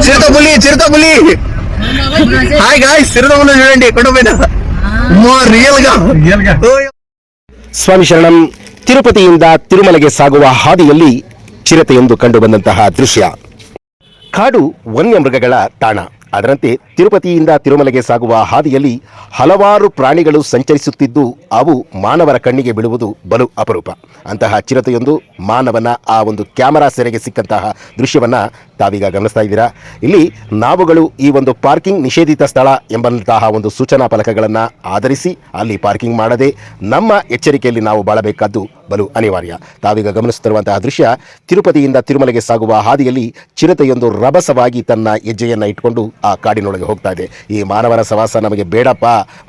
చిరుతపులి hi guys చిరుతపులి చూడండి కొండపైన రియల్ గా ಸ್ವಾಮಿ ಶರಣಂ. ತಿರುಪತಿಯಿಂದ ತಿರುಮಲೆಗೆ ಸಾಗುವ ಹಾದಿಯಲ್ಲಿ ಚಿರತೆಯೊಂದು ಕಂಡುಬಂದಂತಹ ದೃಶ್ಯ. ಕಾಡು ವನ್ಯಮೃಗಗಳ ತಾಣ. ಅದರಂತೆ ತಿರುಪತಿಯಿಂದ ತಿರುಮಲೆಗೆ ಸಾಗುವ ಹಾದಿಯಲ್ಲಿ ಹಲವಾರು ಪ್ರಾಣಿಗಳು ಸಂಚರಿಸುತ್ತಿದ್ದು ಅವು ಮಾನವರ ಕಣ್ಣಿಗೆ ಬೀಳುವುದು ಬಲು ಅಪರೂಪ. ಅಂತಹ ಚಿರತೆಯೊಂದು ಮಾನವನ ಆ ಒಂದು ಕ್ಯಾಮರಾ ಸೆರೆಗೆ ಸಿಕ್ಕಂತಹ ದೃಶ್ಯವನ್ನು ತಾವೀಗ ಗಮನಿಸ್ತಾ ಇದ್ದೀರಾ. ಇಲ್ಲಿ ನಾವುಗಳು ಈ ಒಂದು ಪಾರ್ಕಿಂಗ್ ನಿಷೇಧಿತ ಸ್ಥಳ ಎಂಬಂತಹ ಒಂದು ಸೂಚನಾ ಫಲಕಗಳನ್ನು ಆಧರಿಸಿ ಅಲ್ಲಿ ಪಾರ್ಕಿಂಗ್ ಮಾಡದೆ ನಮ್ಮ ಎಚ್ಚರಿಕೆಯಲ್ಲಿ ನಾವು ಬಾಳಬೇಕಾದ್ದು ಬಲು ಅನಿವಾರ್ಯ. ತಾವೀಗ ಗಮನಿಸುತ್ತಿರುವಂತಹ ದೃಶ್ಯ ತಿರುಪತಿಯಿಂದ ತಿರುಮಲೆಗೆ ಸಾಗುವ ಹಾದಿಯಲ್ಲಿ ಚಿರತೆಯೊಂದು ರಭಸವಾಗಿ ತನ್ನ ಹೆಜ್ಜೆಯನ್ನು ಇಟ್ಕೊಂಡು ಆ ಕಾಡಿನೊಳಗೆ ಹೋಗ್ತಾ ಇದೆ. ಈ ಮಾನವನ ಸವಾಸ ನಮಗೆ ಬೇಡಪ್ಪ,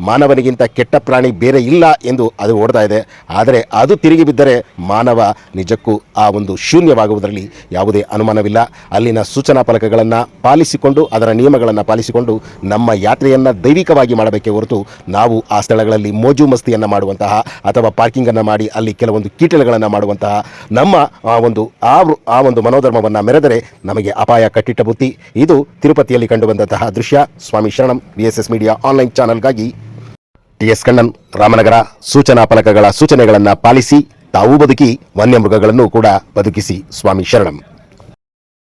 ಮಾನವನಿಗಿಂತ ಕೆಟ್ಟ ಪ್ರಾಣಿ ಬೇರೆ ಇಲ್ಲ ಎಂದು ಅದು ಓಡ್ತಾ ಇದೆ. ಆದರೆ ಅದು ತಿರುಗಿ ಬಿದ್ದರೆ ಮಾನವ ನಿಜಕ್ಕೂ ಆ ಒಂದು ಶೂನ್ಯವಾಗುವುದರಲ್ಲಿ ಯಾವುದೇ ಅನುಮಾನವಿಲ್ಲ. ಅಲ್ಲಿನ ಸೂಚನಾ ಫಲಕಗಳನ್ನು ಪಾಲಿಸಿಕೊಂಡು ಅದರ ನಿಯಮಗಳನ್ನು ಪಾಲಿಸಿಕೊಂಡು ನಮ್ಮ ಯಾತ್ರೆಯನ್ನು ದೈವಿಕವಾಗಿ ಮಾಡಬೇಕೇ ಹೊರತು ನಾವು ಆ ಸ್ಥಳಗಳಲ್ಲಿ ಮೋಜು ಮಸ್ತಿಯನ್ನು ಮಾಡುವಂತಹ ಅಥವಾ ಪಾರ್ಕಿಂಗನ್ನು ಮಾಡಿ ಅಲ್ಲಿ ಕೆಲವೊಂದು ಕೀಟಲೆಗಳನ್ನು ಮಾಡುವಂತಹ ನಮ್ಮ ಆ ಒಂದು ಮನೋಧರ್ಮವನ್ನು ಮೆರೆದರೆ ನಮಗೆ ಅಪಾಯ ಕಟ್ಟಿಟ್ಟ ಬುತ್ತಿ. ಇದು ತಿರುಪತಿಯಲ್ಲಿ ಕಂಡುಬಂದಂತಹ ದೃಶ್ಯ. ಸ್ವಾಮಿ ಶರಣಂ. VSS ಮೀಡಿಯಾ ಆನ್ಲೈನ್ ಚಾನಲ್ಗಾಗಿ TS ಕಣ್ಣನ್, ರಾಮನಗರ. ಸೂಚನಾ ಫಲಕಗಳ ಸೂಚನೆಗಳನ್ನು ಪಾಲಿಸಿ ತಾವು ಬದುಕಿ ವನ್ಯಮೃಗಗಳನ್ನು ಕೂಡ ಬದುಕಿಸಿ. ಸ್ವಾಮಿ ಶರಣಂ.